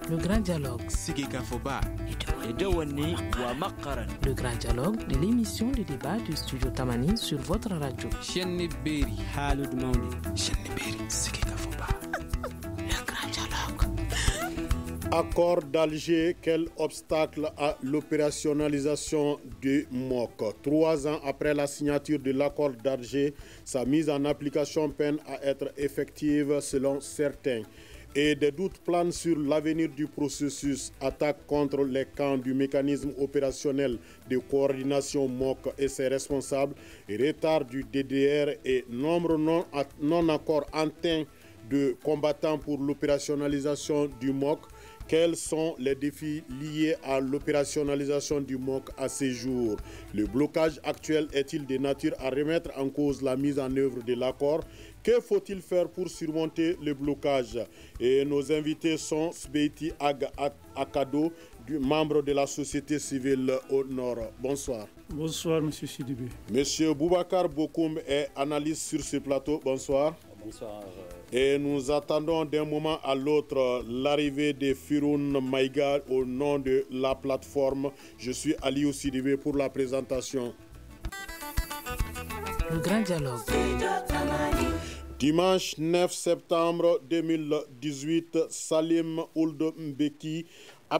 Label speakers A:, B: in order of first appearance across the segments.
A: Le grand dialogue. Le grand dialogue de l'émission de débat du studio Tamani sur votre radio. Le grand dialogue.
B: Accord d'Alger, quel obstacle à l'opérationnalisation du MOC? 3 ans après la signature de l'accord d'Alger, sa mise en application peine à être effective selon certains. Et des doutes planent sur l'avenir du processus. Attaque contre les camps du mécanisme opérationnel de coordination MOC et ses responsables, retard du DDR et nombre non-accords atteints de combattants pour l'opérationnalisation du MOC. Quels sont les défis liés à l'opérationnalisation du MOC à ces jours? Le blocage actuel est-il de nature à remettre en cause la mise en œuvre de l'accord? Que faut-il faire pour surmonter le blocage? Et nos invités sont Sbeiti Ag Akado, membre de la société civile au Nord. Bonsoir.
C: Bonsoir, M. Sidibé.
B: Monsieur Boubacar Bokoum est analyste sur ce plateau. Bonsoir.
D: Bonsoir.
B: Et nous attendons d'un moment à l'autre l'arrivée de Firoun Maïga au nom de la plateforme. Je suis Aliou Sidibé pour la présentation.
A: Le grand dialogue.
B: Dimanche 9 septembre 2018, Salim Ould Mbeki,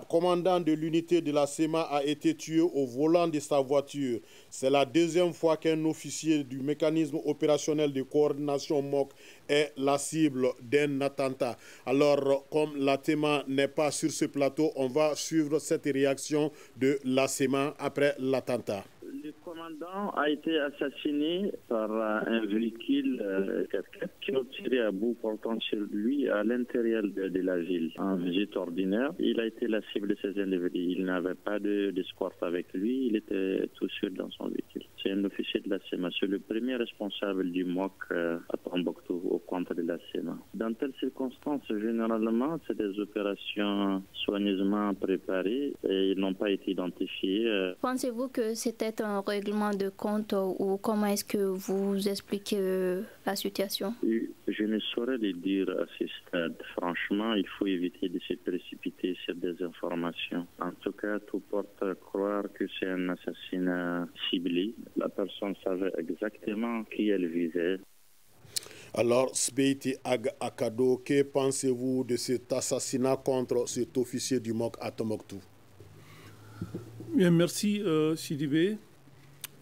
B: commandant de l'unité de la SEMA, a été tué au volant de sa voiture. C'est la deuxième fois qu'un officier du mécanisme opérationnel de coordination MOC est la cible d'un attentat. Alors, comme la TEMA n'est pas sur ce plateau, on va suivre cette réaction de la SEMA après l'attentat.
E: Le commandant a été assassiné par un véhicule qui a tiré à bout portant sur lui à l'intérieur de la ville. En visite ordinaire, il a été la cible de ces individus. Il n'avait pas d'escorte avec lui, il était tout seul dans son véhicule. C'est un officier de la SEMA, c'est le premier responsable du MOC à Tombouctou au compte de la SEMA. Dans telles circonstances, généralement, c'est des opérations soigneusement préparées et ils n'ont pas été identifiés.
F: Pensez-vous que c'était un règlement de compte ou comment est-ce que vous expliquez la situation?
E: Je ne saurais le dire à ce stade. Franchement, il faut éviter de se précipiter sur des informations. En tout cas, tout porte à croire que c'est un assassinat ciblé. La personne savait exactement qui elle visait.
B: Alors, Sbeiti Ag Akado, que pensez-vous de cet assassinat contre cet officier du MOC à Tombouctou?
C: Bien, merci Sidibé.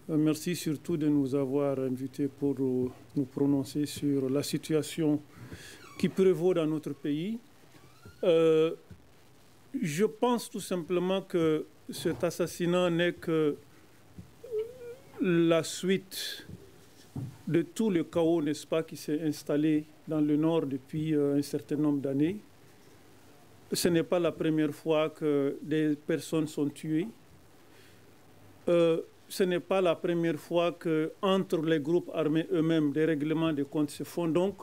C: Merci surtout de nous avoir invités pour nous prononcer sur la situation qui prévaut dans notre pays. Je pense tout simplement que cet assassinat n'est que la suite de tout le chaos, n'est-ce pas, qui s'est installé dans le Nord depuis un certain nombre d'années. Ce n'est pas la première fois que des personnes sont tuées. Ce n'est pas la première fois qu'entre les groupes armés eux-mêmes, des règlements de comptes se font. Donc,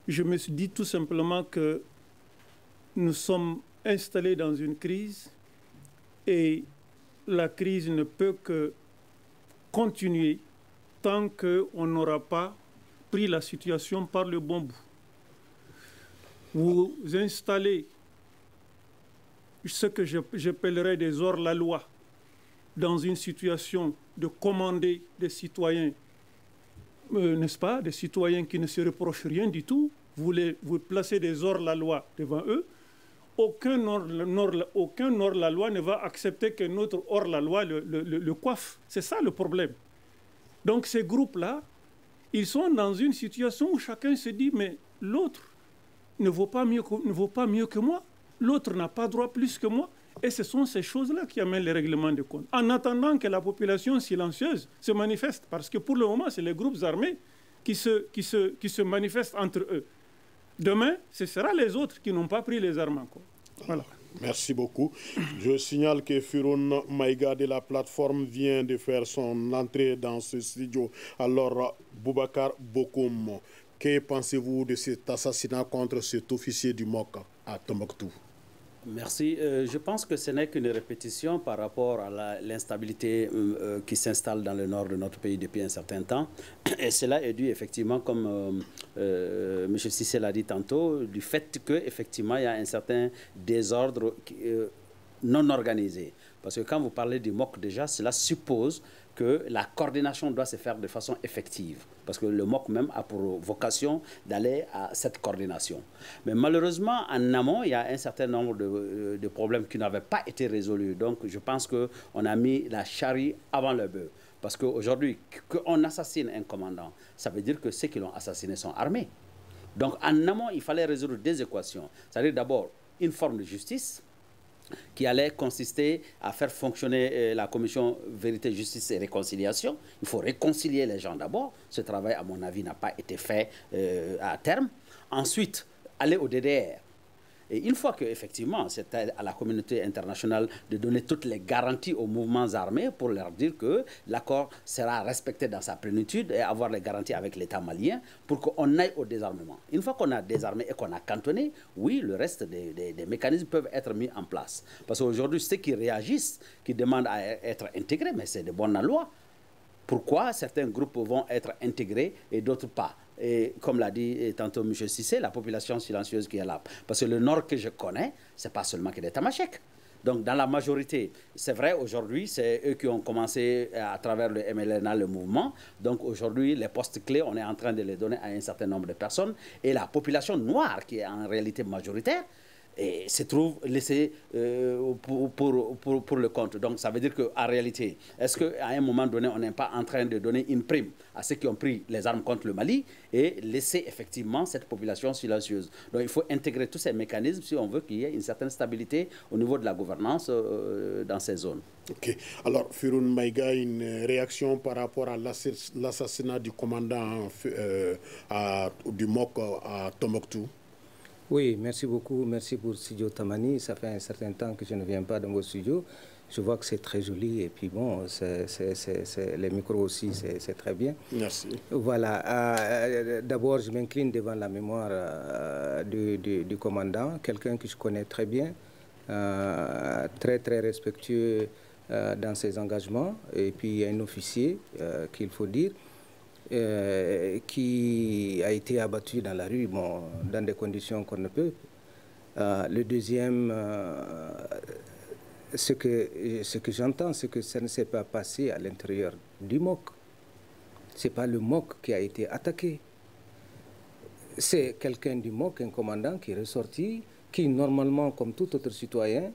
C: je me suis dit tout simplement que nous sommes installés dans une crise et la crise ne peut que continuer tant qu'on n'aura pas pris la situation par le bon bout. Vous installez ce que j'appellerais des hors-la-loi dans une situation de commander des citoyens, n'est-ce pas, des citoyens qui ne se reprochent rien du tout, vous placez des hors-la-loi devant eux, aucun hors-la-loi ne va accepter que notre hors-la-loi le coiffe. C'est ça le problème. Donc ces groupes-là, ils sont dans une situation où chacun se dit, mais l'autre ne vaut pas mieux que moi, l'autre n'a pas droit plus que moi. Et ce sont ces choses-là qui amènent les règlements de compte. En attendant que la population silencieuse se manifeste, parce que pour le moment, c'est les groupes armés qui se manifestent entre eux. Demain, ce sera les autres qui n'ont pas pris les armes encore. Voilà.
B: Merci beaucoup. Je signale que Firoun Maïga de la plateforme vient de faire son entrée dans ce studio. Alors, Boubacar Bokoum, que pensez-vous de cet assassinat contre cet officier du MOC à Tombouctou?
D: Merci. Je pense que ce n'est qu'une répétition par rapport à l'instabilité qui s'installe dans le nord de notre pays depuis un certain temps. Et cela est dû effectivement, comme M. Cissé l'a dit tantôt, du fait qu'effectivement il y a un certain désordre non organisé. Parce que quand vous parlez du MOC déjà, cela suppose que la coordination doit se faire de façon effective. Parce que le MOC même a pour vocation d'aller à cette coordination. Mais malheureusement, en amont, il y a un certain nombre de problèmes qui n'avaient pas été résolus. Donc je pense qu'on a mis la charrue avant le bœuf. Parce qu'aujourd'hui, qu'on assassine un commandant, ça veut dire que ceux qui l'ont assassiné sont armés. Donc en amont, il fallait résoudre des équations. C'est-à-dire d'abord une forme de justice, qui allait consister à faire fonctionner la commission Vérité, Justice et Réconciliation. Il faut réconcilier les gens d'abord. Ce travail, à mon avis, n'a pas été fait à terme. Ensuite, aller au DDR. Et une fois qu'effectivement, c'était à la communauté internationale de donner toutes les garanties aux mouvements armés pour leur dire que l'accord sera respecté dans sa plénitude et avoir les garanties avec l'État malien pour qu'on aille au désarmement. Une fois qu'on a désarmé et qu'on a cantonné, oui, le reste des mécanismes peuvent être mis en place. Parce qu'aujourd'hui, ceux qui réagissent, qui demandent à être intégrés, mais c'est de bonne loi. Pourquoi certains groupes vont être intégrés et d'autres pas? Et comme l'a dit tantôt M. Cissé, la population silencieuse qui est là. Parce que le Nord que je connais, ce n'est pas seulement que des Tamasheks. Donc dans la majorité, c'est vrai, aujourd'hui, c'est eux qui ont commencé à travers le MLNA, le mouvement. Donc aujourd'hui, les postes clés, on est en train de les donner à un certain nombre de personnes. Et la population noire, qui est en réalité majoritaire, et se trouve laissé pour le compte. Donc ça veut dire qu'en réalité, est-ce qu'à un moment donné, on n'est pas en train de donner une prime à ceux qui ont pris les armes contre le Mali et laisser effectivement cette population silencieuse? Donc il faut intégrer tous ces mécanismes si on veut qu'il y ait une certaine stabilité au niveau de la gouvernance dans ces zones.
B: Ok. Alors, Firoun Maïga, une réaction par rapport à l'assassinat du commandant du MOC à Tombouctou?
G: Oui, merci beaucoup. Merci pour Studio Tamani. Ça fait un certain temps que je ne viens pas dans vos studios. Je vois que c'est très joli et puis bon, les micros aussi, c'est très bien.
B: Merci.
G: Voilà. D'abord, je m'incline devant la mémoire du commandant, quelqu'un que je connais très bien, très très respectueux dans ses engagements. Et puis un officier, qu'il faut dire, qui a été abattu dans la rue, bon, dans des conditions qu'on ne peut. Le deuxième, ce que j'entends, c'est que ça ne s'est pas passé à l'intérieur du MOC. Ce n'est pas le MOC qui a été attaqué. C'est quelqu'un du MOC, un commandant qui est ressorti, qui normalement, comme tout autre citoyen,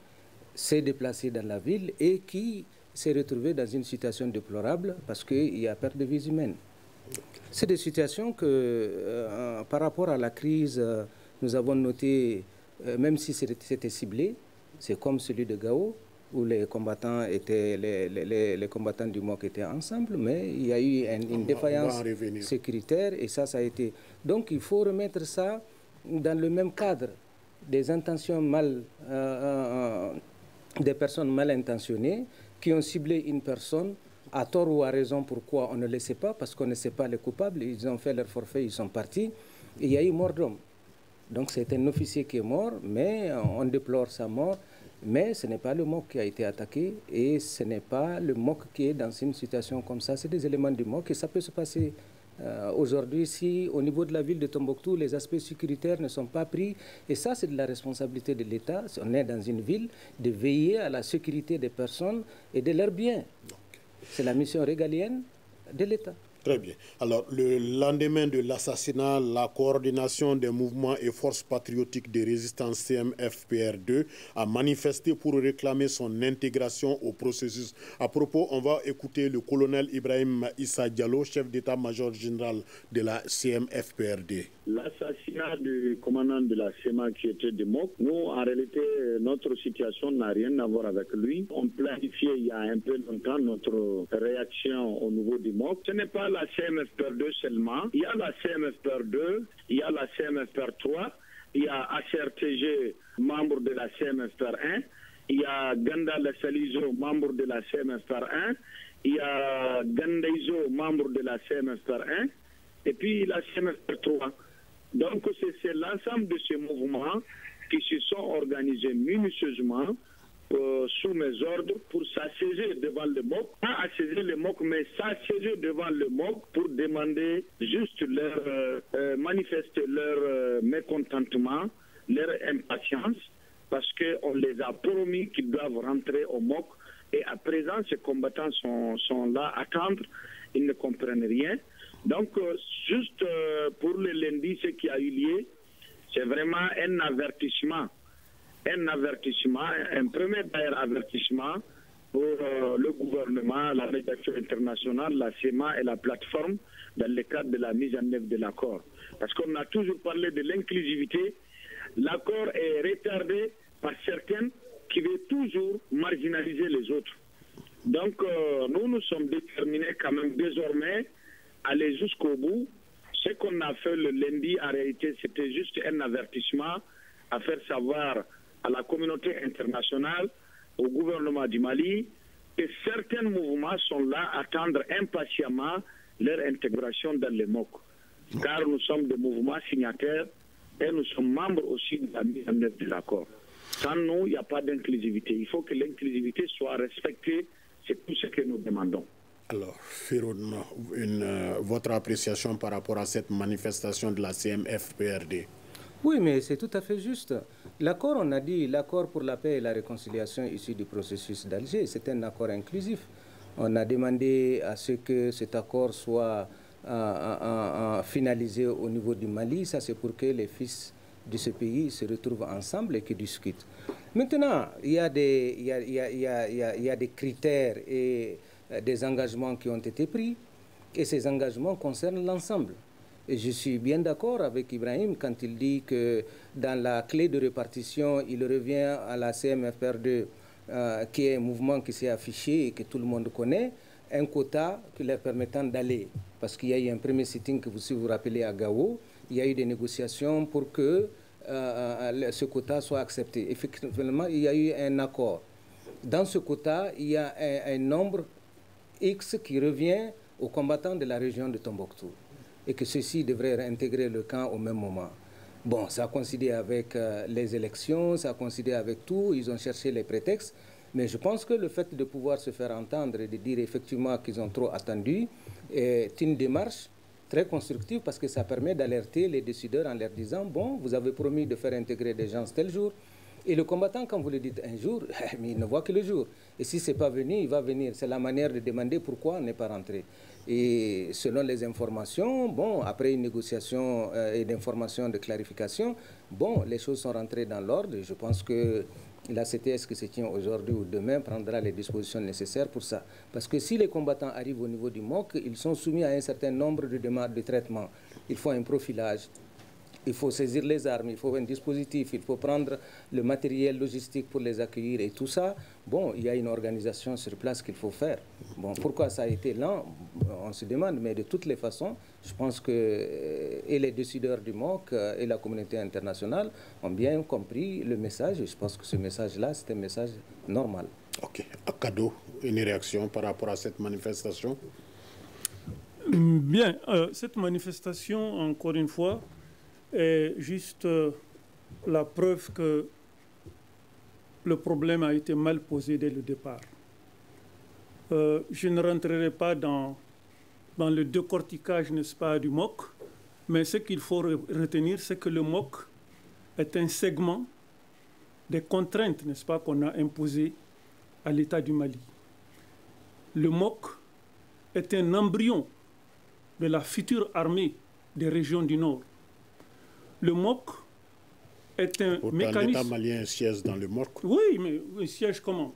G: s'est déplacé dans la ville et qui s'est retrouvé dans une situation déplorable parce qu'il y a perte de vies humaines. C'est des situations que, par rapport à la crise, nous avons noté, même si c'était ciblé, c'est comme celui de Gao, où les combattants du MOC étaient ensemble, mais il y a eu une défaillance sécuritaire et ça a été... Donc il faut remettre ça dans le même cadre des intentions des personnes mal intentionnées qui ont ciblé une personne à tort ou à raison. Pourquoi on ne le sait pas? Parce qu'on ne sait pas les coupables. Ils ont fait leur forfait, ils sont partis. Et il y a eu mort d'homme. Donc c'est un officier qui est mort, mais on déplore sa mort. Mais ce n'est pas le MOC qui a été attaqué et ce n'est pas le MOC qui est dans une situation comme ça. C'est des éléments du MOC et ça peut se passer aujourd'hui si au niveau de la ville de Tombouctou, les aspects sécuritaires ne sont pas pris. Et ça, c'est de la responsabilité de l'État. On est dans une ville, de veiller à la sécurité des personnes et de leurs biens. C'est la mission régalienne de l'État.
B: Très bien. Alors, le lendemain de l'assassinat, la coordination des mouvements et forces patriotiques de résistance CMF-PR2 a manifesté pour réclamer son intégration au processus. À propos, on va écouter le colonel Ibrahim Issa Diallo, chef d'état-major général de la CMF-PR2.
E: L'assassinat du commandant de la CEMA qui était de MOC, nous, en réalité, notre situation n'a rien à voir avec lui. On planifiait il y a un peu longtemps notre réaction au niveau du MOC. Ce n'est pas la CMF-PR2 seulement. Il y a la CMF-PR2, il y a la CMF-PR3, il y a ACRTG, membre de la CMF-PR1, il y a Ganda Lessalizo, membre de la CMF-PR1, il y a Gandaizo, membre de la CMF-PR1, et puis la CMF-PR3. Donc c'est l'ensemble de ces mouvements
H: qui se sont organisés minutieusement sous mes ordres pour s'assiéger devant le MOC, pas assiéger le MOC, mais s'assiéger devant le MOC pour demander juste manifester leur mécontentement, leur impatience, parce qu'on les a promis qu'ils doivent rentrer au MOC, et à présent, ces combattants sont là à attendre, ils ne comprennent rien. Donc, juste pour le lundi, ce qui a eu lieu, c'est vraiment un avertissement. Un premier d'ailleurs avertissement pour le gouvernement, la médiation internationale, la CEMA et la plateforme dans le cadre de la mise en œuvre de l'accord. Parce qu'on a toujours parlé de l'inclusivité. L'accord est retardé par certains qui veulent toujours marginaliser les autres. Donc nous sommes déterminés quand même désormais à aller jusqu'au bout. Ce qu'on a fait le lundi, en réalité, c'était juste un avertissement à faire savoir à la communauté internationale, au gouvernement du Mali, que certains mouvements sont là à attendre impatiemment leur intégration dans le MOC. Car nous sommes des mouvements signataires et nous sommes membres aussi de la mise en œuvre de l'accord. Sans nous, il n'y a pas d'inclusivité. Il faut que l'inclusivité soit respectée. C'est tout ce que nous demandons.
B: Alors, Firoun, votre appréciation par rapport à cette manifestation de la CMF-PRD?
G: Oui, mais c'est tout à fait juste. L'accord, on a dit, l'accord pour la paix et la réconciliation issu du processus d'Alger, c'est un accord inclusif. On a demandé à ce que cet accord soit finalisé au niveau du Mali. Ça, c'est pour que les fils de ce pays se retrouvent ensemble et qu'ils discutent. Maintenant, il y a des critères et des engagements qui ont été pris, et ces engagements concernent l'ensemble. Et je suis bien d'accord avec Ibrahim quand il dit que dans la clé de répartition, il revient à la CMFR2, qui est un mouvement qui s'est affiché et que tout le monde connaît, un quota qui leur permettant d'aller. Parce qu'il y a eu un premier sitting, si vous vous rappelez, à Gao, il y a eu des négociations pour que ce quota soit accepté. Effectivement, il y a eu un accord. Dans ce quota, il y a un nombre X qui revient aux combattants de la région de Tombouctou, et que ceux-ci devraient réintégrer le camp au même moment. Bon, ça a coïncidé avec les élections, ça a coïncidé avec tout, ils ont cherché les prétextes, mais je pense que le fait de pouvoir se faire entendre et de dire effectivement qu'ils ont trop attendu est une démarche très constructive, parce que ça permet d'alerter les décideurs en leur disant, bon, vous avez promis de faire intégrer des gens tel jour, et le combattant, quand vous le dites un jour, mais il ne voit que le jour. Et si ce n'est pas venu, il va venir. C'est la manière de demander pourquoi on n'est pas rentré. Et selon les informations, bon, après une négociation et d'informations de clarification, bon, les choses sont rentrées dans l'ordre. Je pense que la CTS qui se tient aujourd'hui ou demain prendra les dispositions nécessaires pour ça. Parce que si les combattants arrivent au niveau du MOC, ils sont soumis à un certain nombre de demandes de traitement. Il faut un profilage. Il faut saisir les armes, il faut un dispositif, il faut prendre le matériel logistique pour les accueillir et tout ça. Bon, il y a une organisation sur place qu'il faut faire. Bon, pourquoi ça a été lent, on se demande, mais de toutes les façons, je pense que et les décideurs du MOC et la communauté internationale ont bien compris le message, et je pense que ce message-là, c'est un message normal.
B: Ok. Akado, une réaction par rapport à cette manifestation?
C: Bien, cette manifestation, encore une fois, est juste la preuve que le problème a été mal posé dès le départ. Je ne rentrerai pas dans le décortiquage, n'est-ce pas, du MOC, mais ce qu'il faut retenir, c'est que le MOC est un segment des contraintes, n'est-ce pas, qu'on a imposées à l'État du Mali. Le MOC est un embryon de la future armée des régions du Nord. Le MOC est un mécanisme...
B: L'État malien siège dans le MOC.
C: Oui, mais il siège comment?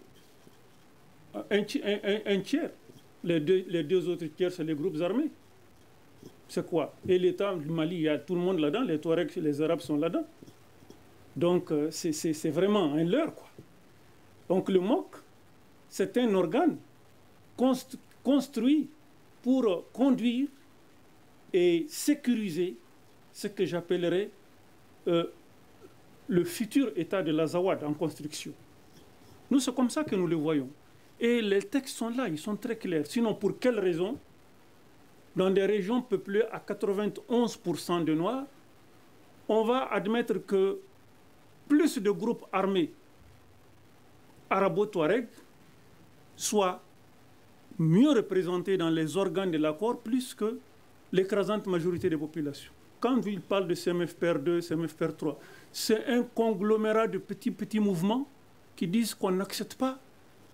C: Un tiers. Les deux autres tiers, c'est les groupes armés. C'est quoi? Et l'État du Mali, il y a tout le monde là-dedans. Les Touaregs et les Arabes sont là-dedans. Donc, c'est vraiment un leurre, quoi. Donc, le MOC, c'est un organe construit pour conduire et sécuriser ce que j'appellerais le futur État de l'Azawad en construction. Nous, c'est comme ça que nous le voyons. Et les textes sont là, ils sont très clairs. Sinon, pour quelles raisons, dans des régions peuplées à 91% de Noirs, on va admettre que plus de groupes armés arabo-touareg soient mieux représentés dans les organes de l'accord plus que l'écrasante majorité des populations. Quand il parle de CMFPR2, CMFPR3, c'est un conglomérat de petits mouvements qui disent qu'on n'accepte pas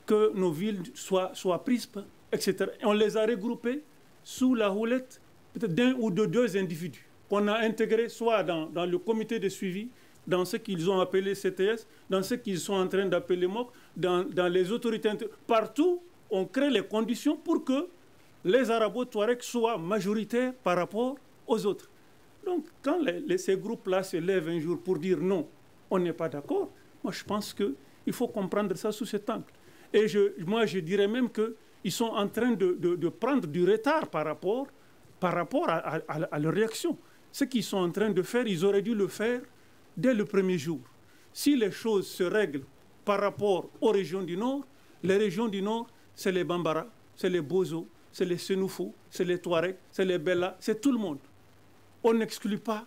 C: que nos villes soient prises, etc. Et on les a regroupés sous la houlette peut-être d'un ou de deux individus qu'on a intégrés soit dans le comité de suivi, dans ce qu'ils ont appelé CTS, dans ce qu'ils sont en train d'appeler MOC, dans les autorités. Partout, on crée les conditions pour que les Arabo-Touaregs soient majoritaires par rapport aux autres. Donc, quand ces groupes-là se lèvent un jour pour dire non, on n'est pas d'accord, moi je pense qu'il faut comprendre ça sous cet angle. Et moi je dirais même qu'ils sont en train de prendre du retard par rapport à leur réaction. Ce qu'ils sont en train de faire, ils auraient dû le faire dès le premier jour. Si les choses se règlent par rapport aux régions du Nord, les régions du Nord, c'est les Bambara, c'est les Bozo, c'est les Senoufo, c'est les Touaregs, c'est les Bella, c'est tout le monde. On n'exclut pas.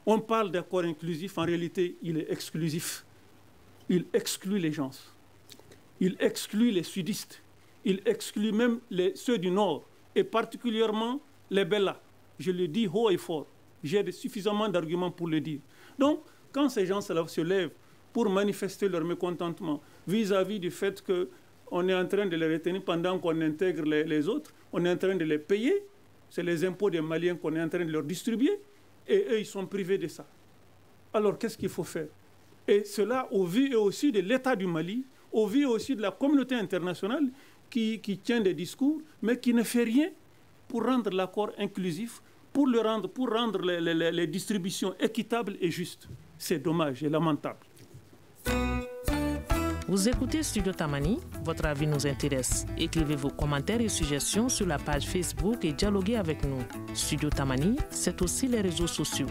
C: On parle d'accord inclusif, en réalité, il est exclusif. Il exclut les gens. Il exclut les sudistes. Il exclut même ceux du Nord, et particulièrement les Bella. Je le dis haut et fort. J'ai suffisamment d'arguments pour le dire. Donc, quand ces gens se lèvent pour manifester leur mécontentement vis-à-vis du fait qu'on est en train de les retenir pendant qu'on intègre les autres, on est en train de les payer, c'est les impôts des Maliens qu'on est en train de leur distribuer, et eux, ils sont privés de ça. Alors, qu'est-ce qu'il faut faire? Et cela au vu aussi de l'État du Mali, au vu aussi de la communauté internationale qui tient des discours, mais qui ne fait rien pour rendre l'accord inclusif, pour rendre les distributions équitables et justes. C'est dommage et lamentable.
A: Vous écoutez Studio Tamani, votre avis nous intéresse. Écrivez vos commentaires et suggestions sur la page Facebook et dialoguez avec nous. Studio Tamani, c'est aussi les réseaux sociaux.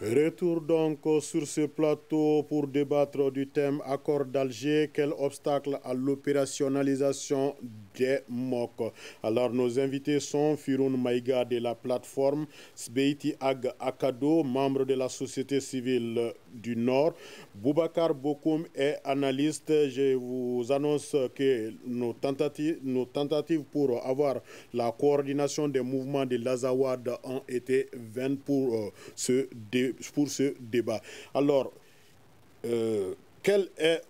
B: Retour donc sur ce plateau pour débattre du thème accord d'Alger, quel obstacle à l'opérationnalisation des MOC. Alors nos invités sont Firoun Maïga de la plateforme, Sbeiti Ag Akado, membre de la société civile du Nord, Boubacar Bokoum est analyste. Je vous annonce que nos tentatives pour avoir la coordination des mouvements de l'Azawad ont été vaines pour ce débat. Alors, quel est...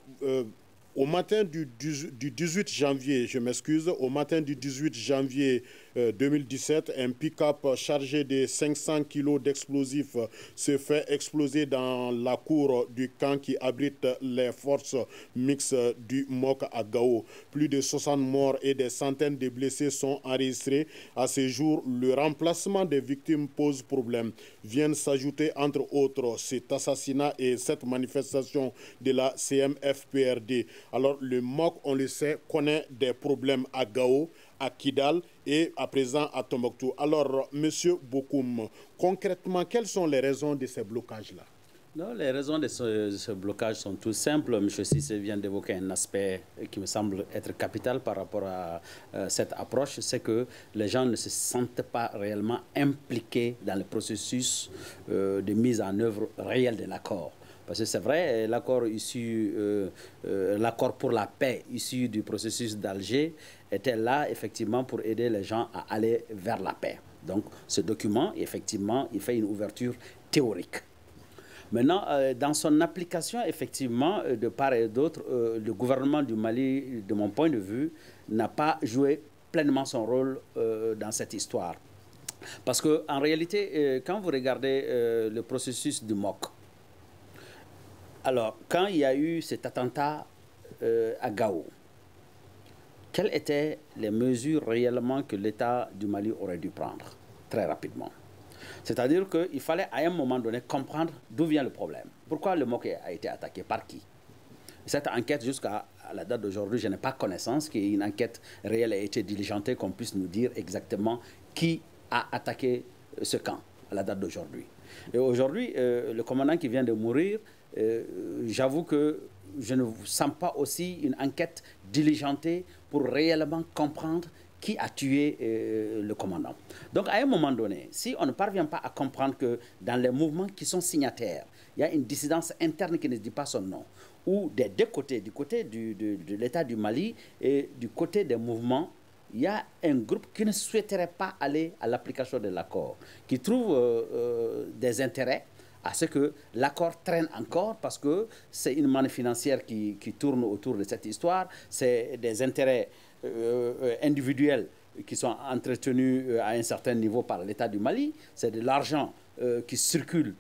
B: au matin du 18 janvier, je m'excuse, au matin du 18 janvier 2017, un pick-up chargé de 500 kg d'explosifs se fait exploser dans la cour du camp qui abrite les forces mixtes du MOC à Gao. Plus de 60 morts et des centaines de blessés sont enregistrés. À ce jour, le remplacement des victimes pose problème. Viennent s'ajouter, entre autres, cet assassinat et cette manifestation de la CMFPRD. Alors, le MOC, on le sait, connaît des problèmes à Gao, à Kidal et à présent à Tombouctou. Alors, Monsieur Bokoum, concrètement, quelles sont les raisons de ces blocages-là?
D: Non, les raisons de ce blocage sont tout simples. M. Sissé vient d'évoquer un aspect qui me semble être capital par rapport à cette approche, c'est que les gens ne se sentent pas réellement impliqués dans le processus de mise en œuvre réelle de l'accord. Parce que c'est vrai, l'accord pour la paix issu du processus d'Alger était là effectivement pour aider les gens à aller vers la paix. Donc ce document, effectivement, il fait une ouverture théorique. Maintenant, dans son application, effectivement, de part et d'autre, le gouvernement du Mali, de mon point de vue, n'a pas joué pleinement son rôle dans cette histoire. Parce qu'en réalité, quand vous regardez le processus du MOC, alors, quand il y a eu cet attentat à Gao, quelles étaient les mesures réellement que l'État du Mali aurait dû prendre très rapidement? C'est-à-dire qu'il fallait à un moment donné comprendre d'où vient le problème. Pourquoi le MOC a été attaqué? Par qui? Cette enquête, jusqu'à la date d'aujourd'hui, je n'ai pas connaissance qu'une enquête réelle ait été diligentée, qu'on puisse nous dire exactement qui a attaqué ce camp à la date d'aujourd'hui. Et aujourd'hui, le commandant qui vient de mourir, j'avoue que je ne sens pas aussi une enquête diligentée pour réellement comprendre qui a tué le commandant. Donc à un moment donné, si on ne parvient pas à comprendre que dans les mouvements qui sont signataires, il y a une dissidence interne qui ne dit pas son nom, ou des deux côtés, du côté de l'État du Mali et du côté des mouvements, il y a un groupe qui ne souhaiterait pas aller à l'application de l'accord, qui trouve des intérêts à ce que l'accord traîne encore parce que c'est une manne financière qui tourne autour de cette histoire, c'est des intérêts individuels qui sont entretenus à un certain niveau par l'État du Mali, c'est de l'argent qui circule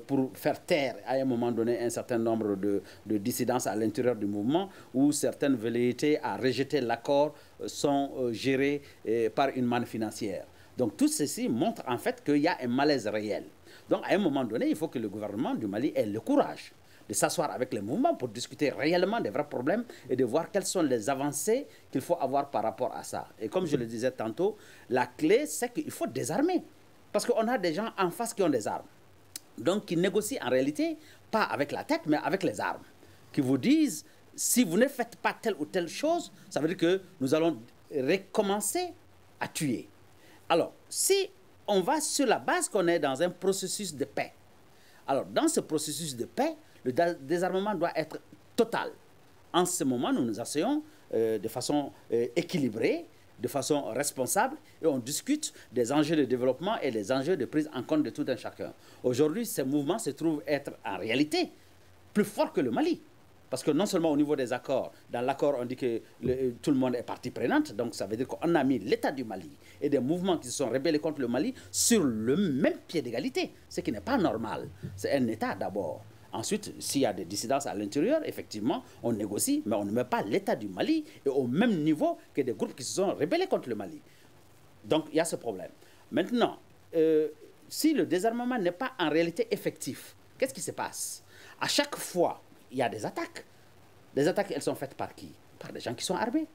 D: pour faire taire à un moment donné un certain nombre de dissidences à l'intérieur du mouvement où certaines velléités à rejeter l'accord sont gérées par une manne financière. Donc tout ceci montre en fait qu'il y a un malaise réel. Donc à un moment donné, il faut que le gouvernement du Mali ait le courage de s'asseoir avec les mouvements pour discuter réellement des vrais problèmes et de voir quelles sont les avancées qu'il faut avoir par rapport à ça. Et comme je le disais tantôt, la clé c'est qu'il faut désarmer. Parce qu'on a des gens en face qui ont des armes. Donc, qui négocient en réalité, pas avec la tête, mais avec les armes. Qui vous disent, si vous ne faites pas telle ou telle chose, ça veut dire que nous allons recommencer à tuer. Alors, si on va sur la base qu'on est dans un processus de paix, alors dans ce processus de paix, le désarmement doit être total. En ce moment, nous nous asseyons de façon équilibrée, de façon responsable, et on discute des enjeux de développement et des enjeux de prise en compte de tout un chacun. Aujourd'hui, ces mouvements se trouvent être en réalité plus forts que le Mali. Parce que non seulement au niveau des accords, dans l'accord on dit que tout le monde est partie prenante, donc ça veut dire qu'on a mis l'État du Mali et des mouvements qui se sont rebellés contre le Mali sur le même pied d'égalité, ce qui n'est pas normal. C'est un État d'abord. Ensuite, s'il y a des dissidences à l'intérieur, effectivement, on négocie, mais on ne met pas l'État du Mali au même niveau que des groupes qui se sont rebellés contre le Mali. Donc, il y a ce problème. Maintenant, si le désarmement n'est pas en réalité effectif, qu'est-ce qui se passe? À chaque fois, il y a des attaques. Les attaques, elles sont faites par qui? Par des gens qui sont armés.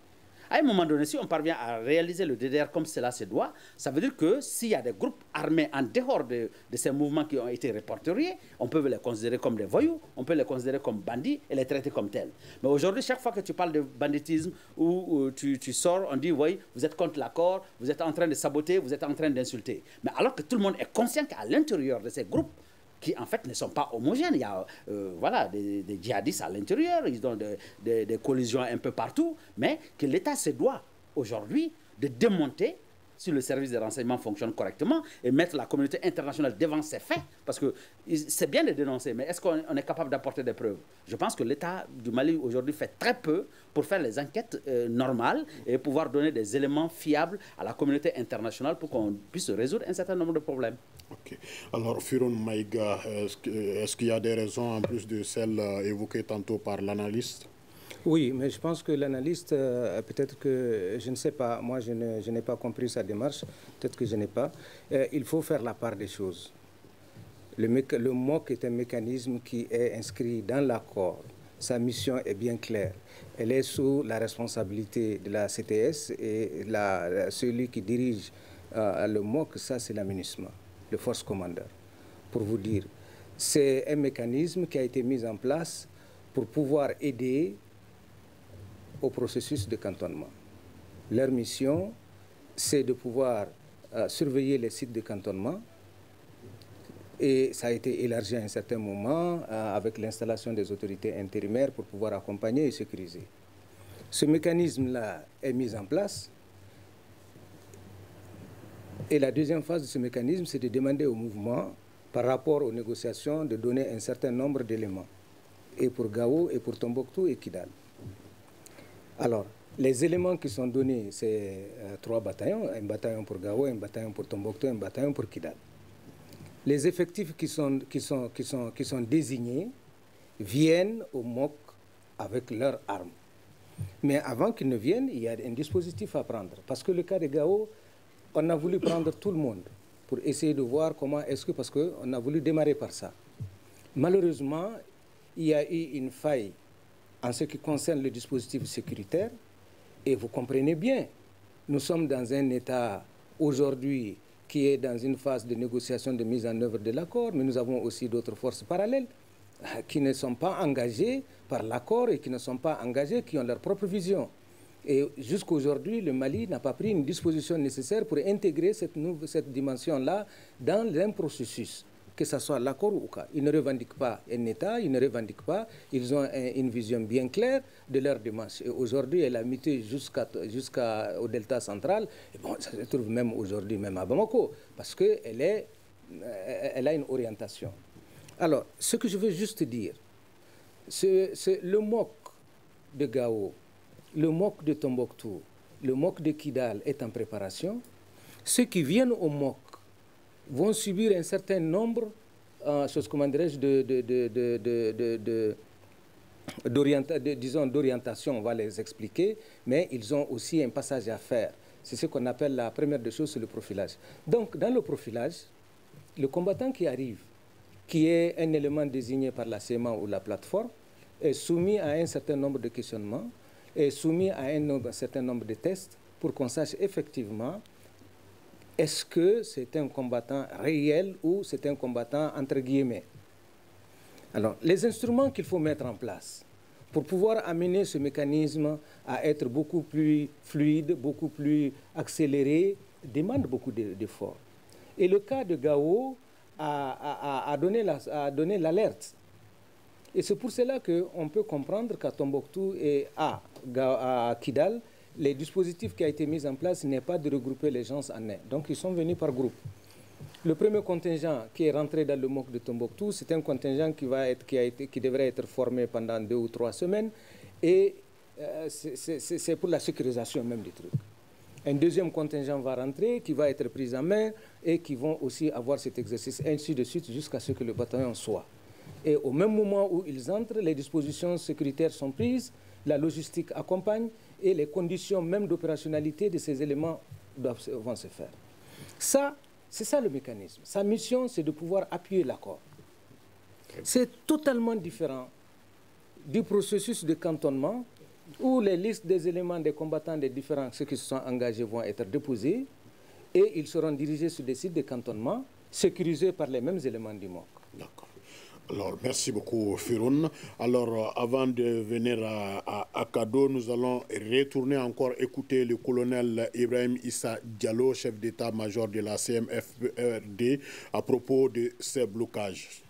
D: À un moment donné, si on parvient à réaliser le DDR comme cela se doit, ça veut dire que s'il y a des groupes armés en dehors de ces mouvements qui ont été répertoriés, on peut les considérer comme des voyous, on peut les considérer comme bandits et les traiter comme tels. Mais aujourd'hui, chaque fois que tu parles de banditisme ou tu sors, on dit oui, vous êtes contre l'accord, vous êtes en train de saboter, vous êtes en train d'insulter. Mais alors que tout le monde est conscient qu'à l'intérieur de ces groupes, qui en fait ne sont pas homogènes. Il y a voilà, des djihadistes à l'intérieur, ils ont des collisions un peu partout, mais que l'État se doit aujourd'hui de démonter si le service de renseignement fonctionne correctement et mettre la communauté internationale devant ses faits, parce que c'est bien de dénoncer, mais est-ce qu'on est capable d'apporter des preuves? Je pense que l'État du Mali aujourd'hui fait très peu pour faire les enquêtes normales et pouvoir donner des éléments fiables à la communauté internationale pour qu'on puisse résoudre un certain nombre de problèmes.
B: Ok. Alors, Firoun Maïga, est-ce qu'il y a des raisons en plus de celles évoquées tantôt par l'analyste?
G: Oui, mais je pense que l'analyste, peut-être que, je ne sais pas, moi je n'ai pas compris sa démarche, peut-être que je n'ai pas. Il faut faire la part des choses. Le MOC est un mécanisme qui est inscrit dans l'accord. Sa mission est bien claire. Elle est sous la responsabilité de la CTS et celui qui dirige le MOC, ça c'est la MINUSMA, le Force Commander. Pour vous dire, c'est un mécanisme qui a été mis en place pour pouvoir aider au processus de cantonnement. Leur mission, c'est de pouvoir surveiller les sites de cantonnement et ça a été élargi à un certain moment avec l'installation des autorités intérimaires pour pouvoir accompagner et sécuriser. Ce mécanisme-là est mis en place et la deuxième phase de ce mécanisme, c'est de demander au mouvement, par rapport aux négociations, de donner un certain nombre d'éléments, et pour Gao, et pour Tombouctou et Kidal. Alors, les éléments qui sont donnés, c'est 3 bataillons, un bataillon pour Gao, un bataillon pour Tombouctou, un bataillon pour Kidal. Les effectifs qui sont désignés viennent au MOC avec leurs armes. Mais avant qu'ils ne viennent, il y a un dispositif à prendre. Parce que le cas de Gao, on a voulu prendre tout le monde pour essayer de voir comment est-ce que, parce qu'on a voulu démarrer par ça. Malheureusement, il y a eu une faille en ce qui concerne le dispositif sécuritaire. Et vous comprenez bien, nous sommes dans un État aujourd'hui qui est dans une phase de négociation de mise en œuvre de l'accord, mais nous avons aussi d'autres forces parallèles qui ne sont pas engagées par l'accord et qui ne sont pas engagées, qui ont leur propre vision. Et jusqu'à aujourd'hui, le Mali n'a pas pris une disposition nécessaire pour intégrer cette dimension-là dans un processus, que ce soit l'accord ou pas. Ils ne revendiquent pas un État, ils ne revendiquent pas, ils ont une vision bien claire de leur démarche. Et aujourd'hui, elle a muté jusqu'au delta central, et bon, ça se trouve même aujourd'hui, même à Bamako, parce qu'elle a une orientation. Alors, ce que je veux juste dire, c'est le MOC de Gao, le MOC de Tombouctou, le MOC de Kidal est en préparation. Ceux qui viennent au MOC vont subir un certain nombre, d'orientation, on va les expliquer, mais ils ont aussi un passage à faire. C'est ce qu'on appelle la première des choses, c'est le profilage. Donc, dans le profilage, le combattant qui arrive, qui est un élément désigné par la CEMA ou la plateforme, est soumis à un certain nombre de questionnements, est soumis à un certain nombre de tests pour qu'on sache effectivement est-ce que c'est un combattant réel ou c'est un combattant entre guillemets. Alors, les instruments qu'il faut mettre en place pour pouvoir amener ce mécanisme à être beaucoup plus fluide, beaucoup plus accéléré, demande beaucoup d'efforts. Et le cas de Gao a donné l'alerte. Et c'est pour cela qu'on peut comprendre qu'à Tombouctou et à Kidal, les dispositifs qui ont été mis en place n'est pas de regrouper les gens en un. Donc ils sont venus par groupe. Le premier contingent qui est rentré dans le MOC de Tombouctou, c'est un contingent qui devrait être formé pendant 2 ou 3 semaines. Et c'est pour la sécurisation même du truc. Un deuxième contingent va rentrer, qui va être pris en main et qui vont aussi avoir cet exercice, ainsi de suite, jusqu'à ce que le bataillon soit. Et au même moment où ils entrent, les dispositions sécuritaires sont prises, la logistique accompagne et les conditions même d'opérationnalité de ces éléments vont se faire. Ça, c'est ça le mécanisme. Sa mission, c'est de pouvoir appuyer l'accord. C'est totalement différent du processus de cantonnement où les listes des éléments des combattants des différents, ceux qui se sont engagés, vont être déposés et ils seront dirigés sur des sites de cantonnement sécurisés par les mêmes éléments du MOC.
B: D'accord. Alors, merci beaucoup, Firoun. Alors, avant de venir à Kado, nous allons retourner encore écouter le colonel Ibrahim Issa Diallo, chef d'état-major de la CMFRD, à propos de ces blocages.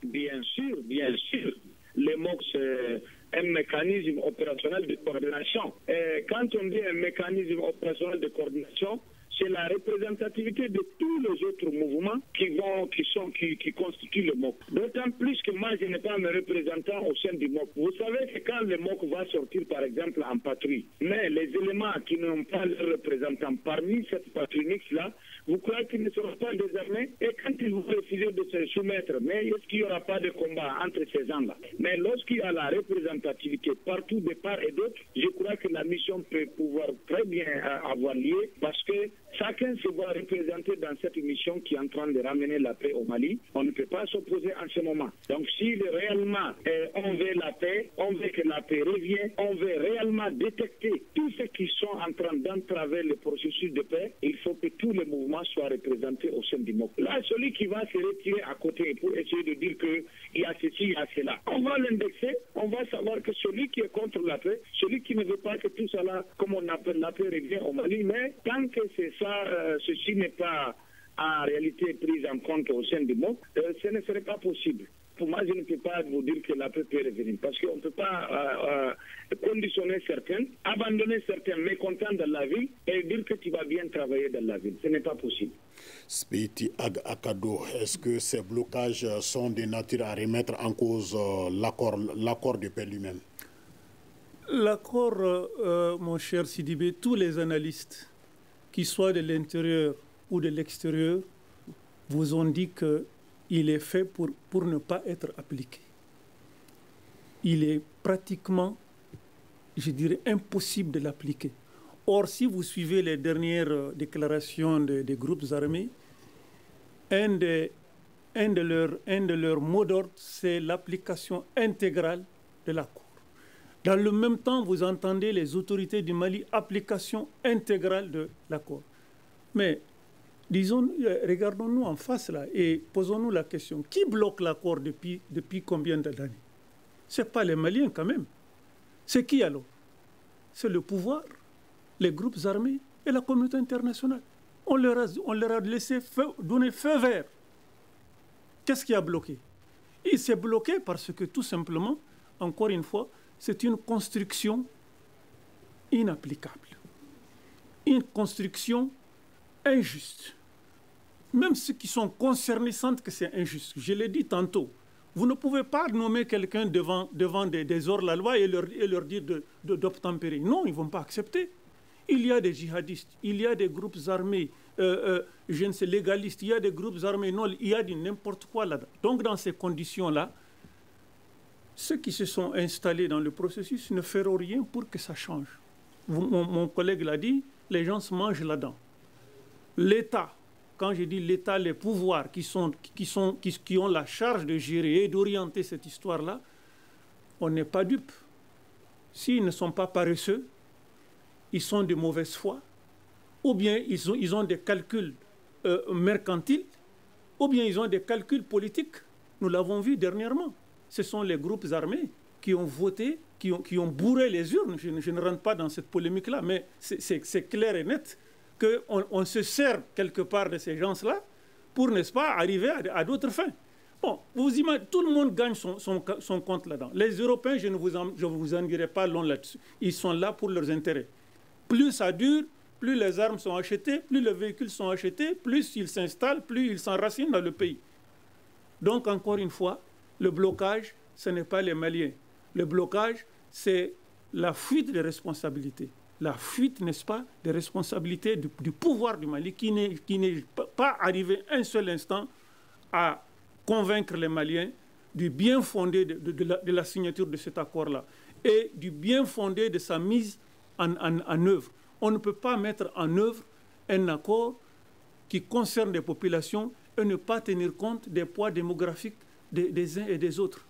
H: Bien sûr, bien sûr. Le MOC, c'est un mécanisme opérationnel de coordination. Et quand on dit un mécanisme opérationnel de coordination, c'est la représentativité de tous les autres mouvements qui constituent le MOC. D'autant plus que moi, je n'ai pas mes représentants au sein du MOC. Vous savez que quand le MOC va sortir, par exemple, en patrouille, mais les éléments qui n'ont pas leurs représentants parmi cette patrouille mixte-là, vous croyez qu'ils ne seront pas désarmés? Et quand ils vont refuser de se soumettre, mais est-ce qu'il n'y aura pas de combat entre ces gens-là? Mais lorsqu'il y a la représentativité partout, de part et d'autre, je crois que la mission peut pouvoir très bien avoir lieu parce que chacun se voit représenté dans cette mission qui est en train de ramener la paix au Mali. On ne peut pas s'opposer en ce moment. Donc si réellement on veut la paix, on veut que la paix revienne, on veut réellement détecter tous ceux qui sont en train d'entraver le processus de paix, il faut que tous les mouvements soient représentés au sein du MOC. Là, celui qui va se retirer à côté pour essayer de dire qu'il y a ceci, il y a cela, on va l'indexer, on va savoir que celui qui est contre la paix, celui qui ne veut pas que tout cela, comme on appelle la paix, revienne au Mali, mais tant que c'est ça, ceci n'est pas en réalité pris en compte au sein du MOC, ce ne serait pas possible. Pour moi, je ne peux pas vous dire que la paix peut revenir, parce qu'on ne peut pas conditionner certains, abandonner certains mécontents dans la ville et dire que tu vas bien travailler dans la ville. Ce n'est pas possible.
B: Spiti Akado, est-ce que ces blocages sont de nature à remettre en cause l'accord de paix lui-même?
C: L'accord, mon cher Sidibé, tous les analystes, qu'ils soient de l'intérieur ou de l'extérieur, vous ont dit qu'il est fait pour ne pas être appliqué. Il est pratiquement, je dirais, impossible de l'appliquer. Or, si vous suivez les dernières déclarations des groupes armés, un de leurs mots d'ordre, c'est l'application intégrale de l'accord. Dans le même temps, vous entendez les autorités du Mali, application intégrale de l'accord. Mais, disons, regardons-nous en face là et posons-nous la question. Qui bloque l'accord depuis combien d'années? Ce n'est pas les Maliens quand même. C'est qui alors? C'est le pouvoir. les groupes armés et la communauté internationale. On leur a laissé donner feu vert. Qu'est-ce qui a bloqué? Il s'est bloqué parce que tout simplement, encore une fois, c'est une construction inapplicable. Une construction injuste. Même ceux qui sont concernés sentent que c'est injuste. Je l'ai dit tantôt. Vous ne pouvez pas nommer quelqu'un devant des hors-la-loi et leur dire d'obtempérer. Non, ils ne vont pas accepter. Il y a des djihadistes, il y a des groupes armés, je ne sais, légalistes, il y a des groupes armés, non, il y a n'importe quoi là-dedans. Donc dans ces conditions-là, ceux qui se sont installés dans le processus ne feront rien pour que ça change. Mon collègue l'a dit, les gens se mangent là-dedans. L'État, quand je dis l'État, les pouvoirs qui ont la charge de gérer et d'orienter cette histoire-là, on n'est pas dupes. S'ils ne sont pas paresseux, ils sont de mauvaise foi, ou bien ils ont des calculs mercantiles, ou bien ils ont des calculs politiques. Nous l'avons vu dernièrement. Ce sont les groupes armés qui ont voté, qui ont bourré les urnes. Je ne rentre pas dans cette polémique-là, mais c'est clair et net qu'on se sert quelque part de ces gens-là pour, n'est-ce pas, arriver à d'autres fins. Bon, vous imaginez, tout le monde gagne son compte là-dedans. Les Européens, je ne vous en dirai pas long là-dessus. Ils sont là pour leurs intérêts. Plus ça dure, plus les armes sont achetées, plus les véhicules sont achetés, plus ils s'installent, plus ils s'enracinent dans le pays. Donc, encore une fois, le blocage, ce n'est pas les Maliens. Le blocage, c'est la fuite des responsabilités. La fuite, n'est-ce pas, des responsabilités du pouvoir du Mali qui n'est pas arrivé un seul instant à convaincre les Maliens du bien fondé de la signature de cet accord-là et du bien fondé de sa mise en œuvre. On ne peut pas mettre en œuvre un accord qui concerne des populations et ne pas tenir compte des poids démographiques des uns et des autres.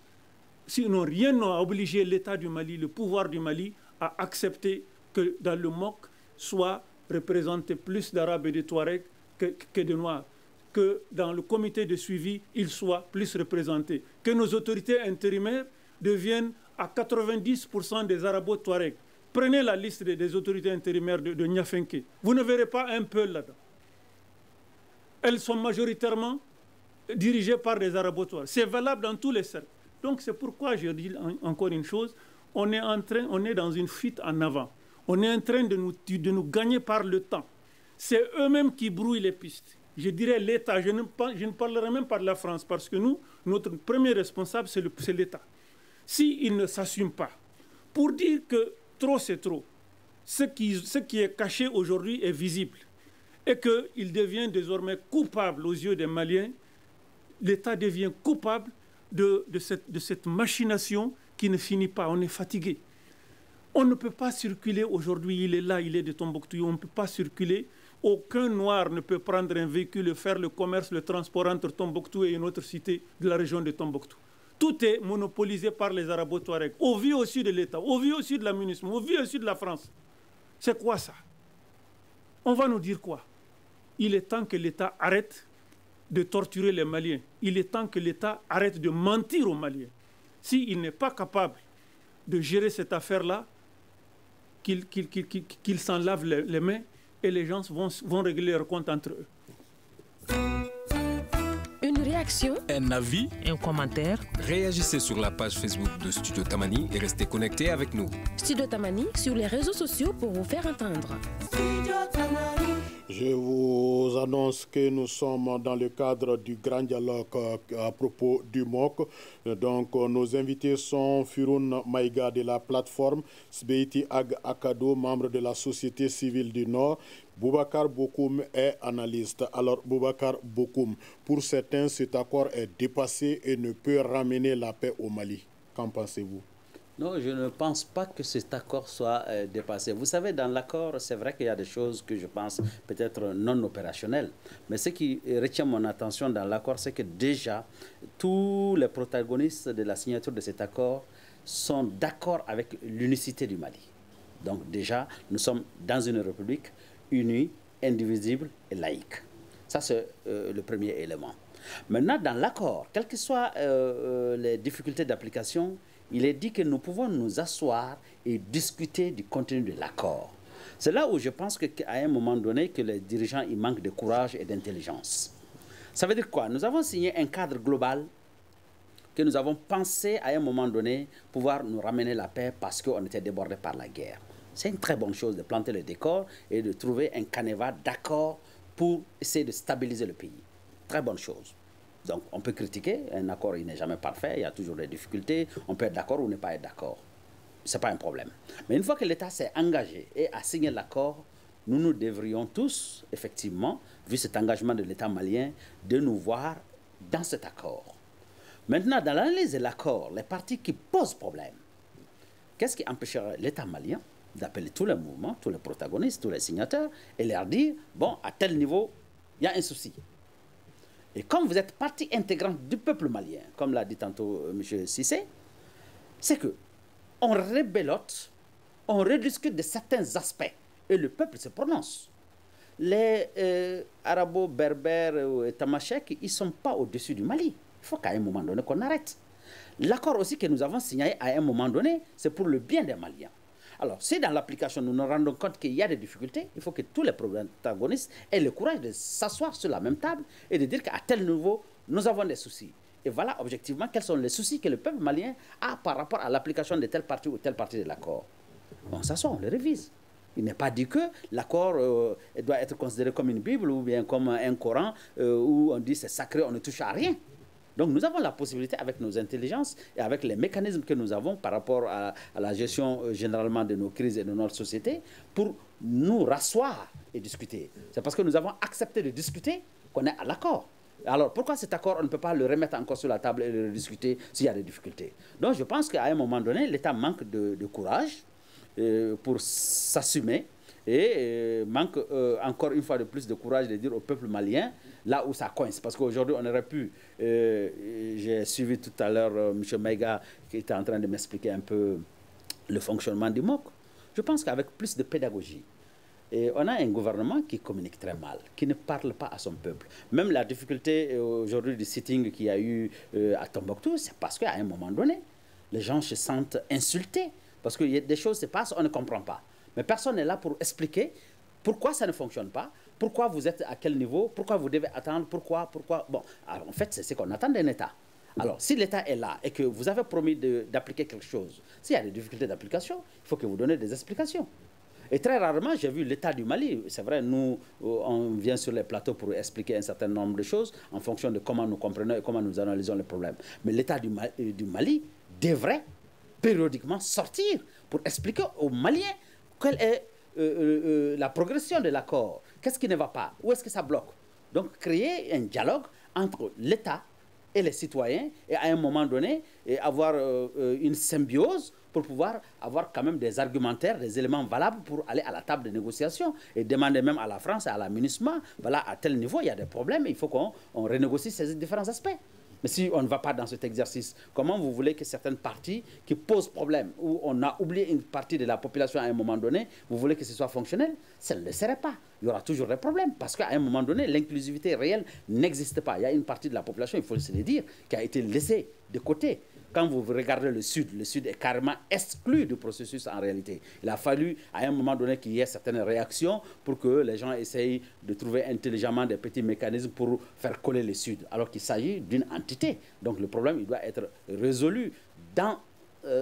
C: Sinon, rien n'a obligé l'État du Mali, le pouvoir du Mali, à accepter que dans le MOC soit représenté plus d'Arabes et de Touaregs que de Noirs, que dans le comité de suivi, il soit plus représenté, que nos autorités intérimaires deviennent à 90% des Arabo-Touaregs. Prenez la liste des autorités intérimaires de Niafenke. Vous ne verrez pas un peu là-dedans. Elles sont majoritairement dirigées par des Arabo-Touaregs. C'est valable dans tous les cercles. Donc c'est pourquoi je dis encore une chose, on est dans une fuite en avant. On est en train de nous gagner par le temps. C'est eux-mêmes qui brouillent les pistes. Je dirais l'État, je ne parlerai même pas de la France, parce que nous, notre premier responsable, c'est l'État. S'il ne s'assume pas, pour dire que trop c'est trop, ce qui est caché aujourd'hui est visible, et qu'il devient désormais coupable aux yeux des Maliens, l'État devient coupable de cette machination qui ne finit pas. On est fatigué. On ne peut pas circuler aujourd'hui, il est là, il est de Tombouctou, on ne peut pas circuler. Aucun Noir ne peut prendre un véhicule et faire le commerce, le transport entre Tombouctou et une autre cité de la région de Tombouctou. Tout est monopolisé par les Arabo-Touaregs, au vu aussi de l'État, au vu aussi de la MINUSMA, au vu aussi de la France. C'est quoi ça? On va nous dire quoi? Il est temps que l'État arrête de torturer les Maliens. Il est temps que l'État arrête de mentir aux Maliens. S'il n'est pas capable de gérer cette affaire-là, qu'il s'en lave les mains et les gens vont régler leurs comptes entre eux.
I: Une réaction,
J: un avis,
A: un commentaire.
J: Réagissez sur la page Facebook de Studio Tamani et restez connectés avec nous.
I: Studio Tamani sur les réseaux sociaux pour vous faire entendre. Studio
B: Tamani. Je vous annonce que nous sommes dans le cadre du grand dialogue à propos du MOC. Donc, nos invités sont Firoun Maïga de la plateforme, Sbeiti Ag Akado, membre de la société civile du Nord. Boubacar Bokoum est analyste. Alors, Boubacar Bokoum, pour certains, cet accord est dépassé et ne peut ramener la paix au Mali. Qu'en pensez-vous?
D: Non, je ne pense pas que cet accord soit dépassé. Vous savez, dans l'accord, c'est vrai qu'il y a des choses que je pense peut-être non opérationnelles. Mais ce qui retient mon attention dans l'accord, c'est que déjà, tous les protagonistes de la signature de cet accord sont d'accord avec l'unicité du Mali. Donc déjà, nous sommes dans une république unie, indivisible et laïque. Ça, c'est le premier élément. Maintenant, dans l'accord, quelles que soient les difficultés d'application, il est dit que nous pouvons nous asseoir et discuter du contenu de l'accord. C'est là où je pense qu'à un moment donné, que les dirigeants, ils manquent de courage et d'intelligence. Ça veut dire quoi? Nous avons signé un cadre global que nous avons pensé à un moment donné pouvoir nous ramener la paix parce qu'on était débordés par la guerre. C'est une très bonne chose de planter le décor et de trouver un canevas d'accord pour essayer de stabiliser le pays. Très bonne chose. Donc on peut critiquer, un accord il n'est jamais parfait, il y a toujours des difficultés, on peut être d'accord ou ne pas être d'accord. Ce n'est pas un problème. Mais une fois que l'État s'est engagé et a signé l'accord, nous devrions tous, effectivement, vu cet engagement de l'État malien, de nous voir dans cet accord. Maintenant, dans l'analyse de l'accord, les parties qui posent problème, qu'est-ce qui empêcherait l'État malien d'appeler tous les mouvements, tous les protagonistes, tous les signataires, et leur dire, bon, à tel niveau, il y a un souci. Et comme vous êtes partie intégrante du peuple malien, comme l'a dit tantôt M. Cissé, c'est que on rébellote, on rediscute de certains aspects, et le peuple se prononce. Les arabo-berbères et tamasheks, ils ne sont pas au-dessus du Mali. Il faut qu'à un moment donné qu'on arrête. L'accord aussi que nous avons signé à un moment donné, c'est pour le bien des Maliens. Alors, si dans l'application nous nous rendons compte qu'il y a des difficultés, il faut que tous les protagonistes aient le courage de s'asseoir sur la même table et de dire qu'à tel niveau, nous avons des soucis. Et voilà objectivement quels sont les soucis que le peuple malien a par rapport à l'application de telle partie ou telle partie de l'accord. On s'assoit, on le révise. Il n'est pas dit que l'accord doit être considéré comme une Bible ou bien comme un Coran où on dit c'est sacré, on ne touche à rien. Donc nous avons la possibilité avec nos intelligences et avec les mécanismes que nous avons par rapport à la gestion généralement de nos crises et de notre société pour nous rasseoir et discuter. C'est parce que nous avons accepté de discuter qu'on est à l'accord. Alors pourquoi cet accord, on ne peut pas le remettre encore sur la table et le discuter s'il y a des difficultés? Donc je pense qu'à un moment donné, l'État manque de courage pour s'assumer et manque encore une fois de plus de courage de dire au peuple malien là où ça coince. Parce qu'aujourd'hui, on aurait pu... j'ai suivi tout à l'heure M. Maïga qui était en train de m'expliquer un peu le fonctionnement du MOC. Je pense qu'avec plus de pédagogie, et on a un gouvernement qui communique très mal, qui ne parle pas à son peuple. Même la difficulté aujourd'hui du sitting qu'il y a eu à Tombouctou, c'est parce qu'à un moment donné, les gens se sentent insultés. Parce que des choses se passent, on ne comprend pas. Mais personne n'est là pour expliquer pourquoi ça ne fonctionne pas, pourquoi vous êtes à quel niveau, pourquoi vous devez attendre, pourquoi. Bon, alors en fait, c'est ce qu'on attend d'un État. Alors, si l'État est là et que vous avez promis d'appliquer quelque chose, s'il y a des difficultés d'application, il faut que vous donniez des explications. Et très rarement, j'ai vu l'État du Mali. C'est vrai, nous, on vient sur les plateaux pour expliquer un certain nombre de choses en fonction de comment nous comprenons et comment nous analysons les problèmes. Mais l'État du Mali devrait périodiquement sortir pour expliquer aux Maliens quelle est la progression de l'accord. Qu'est-ce qui ne va pas? Où est-ce que ça bloque? Donc, créer un dialogue entre l'État et les citoyens et à un moment donné, avoir une symbiose pour pouvoir avoir quand même des argumentaires, des éléments valables pour aller à la table de négociation et demander même à la France et à la MINUSMA, voilà, à tel niveau, il y a des problèmes, il faut qu'on renégocie ces différents aspects. Mais si on ne va pas dans cet exercice, comment vous voulez que certaines parties qui posent problème, où on a oublié une partie de la population à un moment donné, vous voulez que ce soit fonctionnel? Ça ne le serait pas. Il y aura toujours des problèmes parce qu'à un moment donné, l'inclusivité réelle n'existe pas. Il y a une partie de la population, il faut se le dire, qui a été laissée de côté. Quand vous regardez le Sud est carrément exclu du processus en réalité. Il a fallu à un moment donné qu'il y ait certaines réactions pour que les gens essayent de trouver intelligemment des petits mécanismes pour faire coller le Sud, alors qu'il s'agit d'une entité. Donc le problème, il doit être résolu dans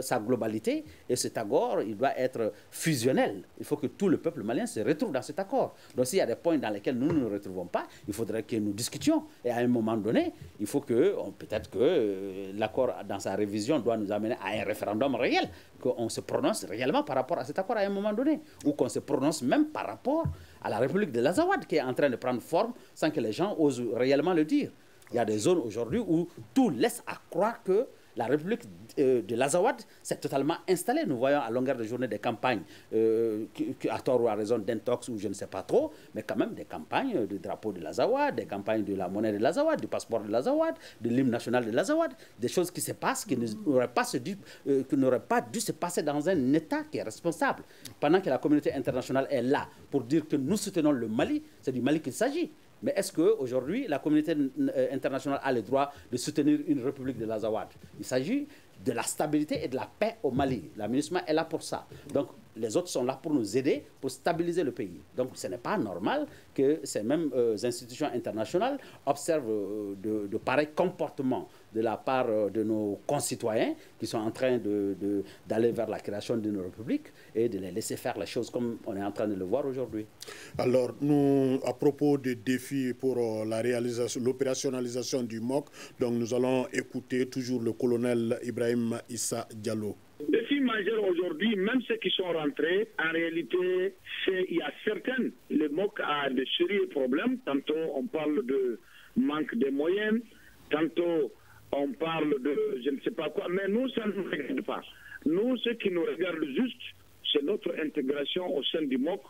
D: sa globalité et cet accord, il doit être fusionnel. Il faut que tout le peuple malien se retrouve dans cet accord. Donc s'il y a des points dans lesquels nous ne nous retrouvons pas, il faudrait que nous discutions. Et à un moment donné, il faut que, peut-être que l'accord dans sa révision doit nous amener à un référendum réel, qu'on se prononce réellement par rapport à cet accord à un moment donné, ou qu'on se prononce même par rapport à la République de l'Azawad qui est en train de prendre forme sans que les gens osent réellement le dire. Il y a des zones aujourd'hui où tout laisse à croire que la République de l'Azawad s'est totalement installée. Nous voyons à longueur de journée des campagnes, à tort ou à raison d'intox ou je ne sais pas trop, mais quand même des campagnes du drapeau de l'Azawad, des campagnes de la monnaie de l'Azawad, du passeport de l'Azawad, de l'hymne national de l'Azawad, des choses qui se passent qui n'auraient pas dû se passer dans un État qui est responsable. Pendant que la communauté internationale est là pour dire que nous soutenons le Mali, c'est du Mali qu'il s'agit. Mais est-ce qu'aujourd'hui, la communauté internationale a le droit de soutenir une république de l'Azawad? Il s'agit de la stabilité et de la paix au Mali. La MINUSMA est là pour ça. Donc, les autres sont là pour nous aider, pour stabiliser le pays. Donc ce n'est pas normal que ces mêmes institutions internationales observent de pareils comportements de la part de nos concitoyens qui sont en train d'aller vers la création d'une république et de les laisser faire les choses comme on est en train de le voir aujourd'hui.
B: Alors, nous, à propos des défis pour l'opérationnalisation du MOC, donc nous allons écouter toujours le colonel Ibrahim Issa Diallo.
H: Le défi majeur aujourd'hui, même ceux qui sont rentrés, en réalité, il y a certaines. Le MOC a de sérieux problèmes. Tantôt, on parle de manque de moyens. Tantôt, on parle de je ne sais pas quoi. Mais nous, ça ne nous regarde pas. Nous, ce qui nous regarde juste, c'est notre intégration au sein du MOC,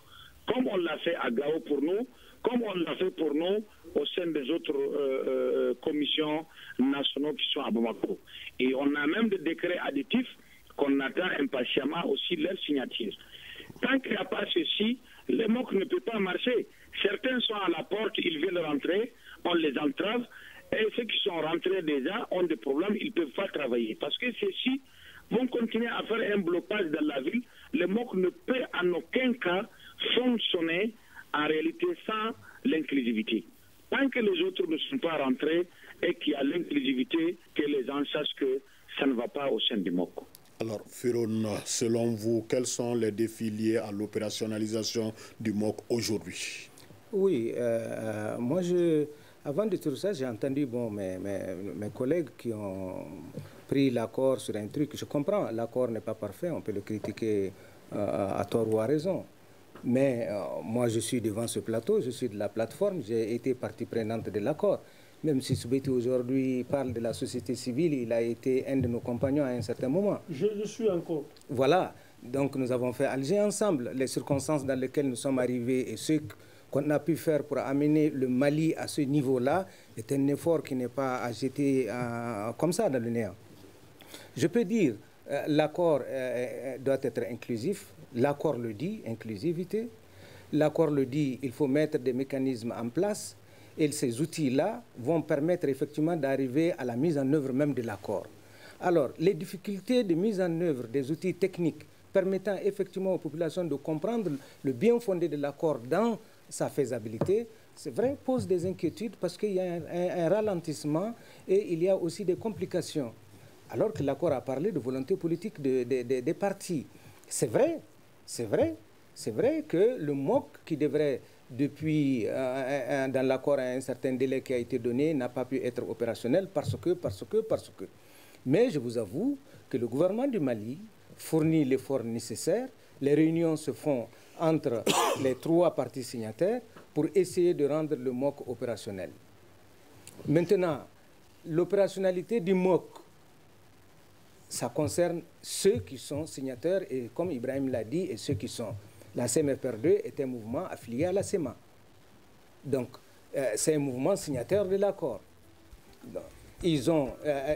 H: comme on l'a fait à Gao pour nous, comme on l'a fait pour nous au sein des autres commissions nationales qui sont à Bamako. Et on a même des décrets additifs qu'on attend impatiemment aussi leur signature. Tant qu'il n'y a pas ceci, le MOC ne peut pas marcher. Certains sont à la porte, ils veulent rentrer, on les entrave, et ceux qui sont rentrés déjà ont des problèmes, ils ne peuvent pas travailler. Parce que ceux-ci vont continuer à faire un blocage dans la ville. Le MOC ne peut en aucun cas fonctionner en réalité sans l'inclusivité. Tant que les autres ne sont pas rentrés et qu'il y a l'inclusivité, que les gens sachent que ça ne va pas au sein du MOC.
B: Alors, Firoun, selon vous, quels sont les défis liés à l'opérationnalisation du MOC aujourd'hui?
G: Oui, moi, avant de tout ça, j'ai entendu mes collègues qui ont pris l'accord sur un truc. Je comprends, l'accord n'est pas parfait, on peut le critiquer à tort ou à raison. Mais moi, je suis devant ce plateau, je suis de la plateforme, j'ai été partie prenante de l'accord. Même si Soubeti aujourd'hui parle de la société civile, il a été un de nos compagnons à un certain moment.
C: Je suis encore.
G: Voilà, donc nous avons fait Alger ensemble. Les circonstances dans lesquelles nous sommes arrivés et ce qu'on a pu faire pour amener le Mali à ce niveau-là est un effort qui n'est pas à jeter comme ça dans le néant. Je peux dire, l'accord doit être inclusif. L'accord le dit, inclusivité. L'accord le dit, il faut mettre des mécanismes en place. Et ces outils-là vont permettre effectivement d'arriver à la mise en œuvre même de l'accord. Alors, les difficultés de mise en œuvre des outils techniques permettant effectivement aux populations de comprendre le bien fondé de l'accord dans sa faisabilité, c'est vrai, pose des inquiétudes parce qu'il y a un ralentissement et il y a aussi des complications. Alors que l'accord a parlé de volonté politique des partis. C'est vrai, c'est vrai, c'est vrai que le MOC qui devrait depuis dans l'accord à un certain délai qui a été donné, n'a pas pu être opérationnel parce que. Mais je vous avoue que le gouvernement du Mali fournit l'effort nécessaire. Les réunions se font entre les 3 parties signataires pour essayer de rendre le MOC opérationnel. Maintenant, l'opérationnalité du MOC, ça concerne ceux qui sont signataires et comme Ibrahim l'a dit, et ceux qui sont. La CMFR2 est un mouvement affilié à la CEMA. Donc, c'est un mouvement signataire de l'accord. Ils ont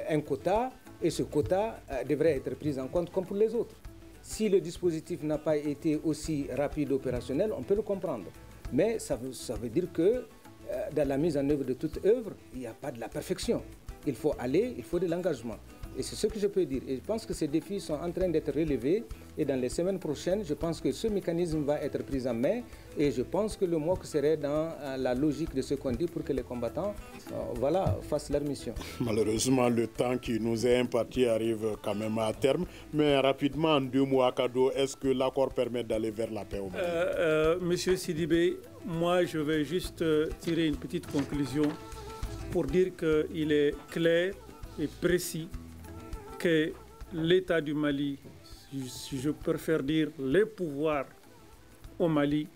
G: un quota et ce quota devrait être pris en compte comme pour les autres. Si le dispositif n'a pas été aussi rapide opérationnel, on peut le comprendre. Mais ça veut dire que dans la mise en œuvre de toute œuvre, il n'y a pas de la perfection. Il faut aller, il faut de l'engagement. Et c'est ce que je peux dire. Et je pense que ces défis sont en train d'être relevés. Et dans les semaines prochaines, je pense que ce mécanisme va être pris en main. Et je pense que le MOC serait dans la logique de ce qu'on dit pour que les combattants fassent leur mission.
B: Malheureusement, le temps qui nous est imparti arrive quand même à terme. Mais rapidement, en 2 mots à cadeau, est-ce que l'accord permet d'aller vers la paix au Mali?
C: Monsieur Sidibé, moi, je vais juste tirer une petite conclusion pour dire qu'il est clair et précis que l'État du Mali, si je préfère dire les pouvoirs au Mali,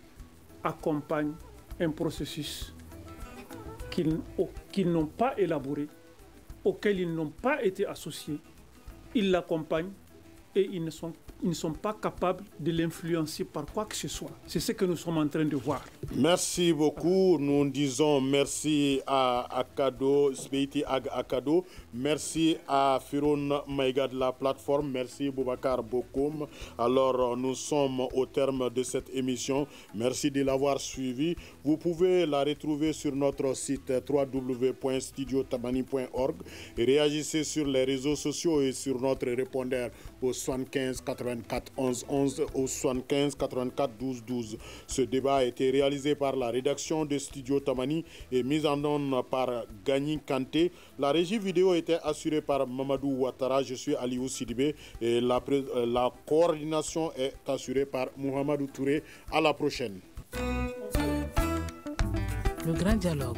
C: accompagnent un processus qu'ils n'ont pas élaboré, auquel ils n'ont pas été associés. Ils l'accompagnent et ils ne sont pas capables de l'influencer par quoi que ce soit. C'est ce que nous sommes en train de voir.
B: Merci beaucoup. Nous disons merci à Akado, Soubeti Ag Akado. Merci à Firoun Maïga de la plateforme. Merci Boubacar Bokoum. Alors, nous sommes au terme de cette émission. Merci de l'avoir suivi. Vous pouvez la retrouver sur notre site www.studiotamani.org. Réagissez sur les réseaux sociaux et sur notre répondeur au 75 84 11 11 ou 75 84 12 12. Ce débat a été réalisé par la rédaction de Studio Tamani et mise en onde par Gagny Kanté. La régie vidéo était assurée par Mamadou Ouattara. Je suis Aliou Sidibé et la coordination est assurée par Mohamedou Touré. À la prochaine.
A: Le grand dialogue.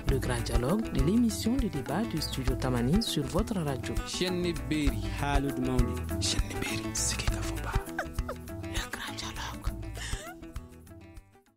A: Le grand dialogue de l'émission de débat du Studio Tamani sur votre radio.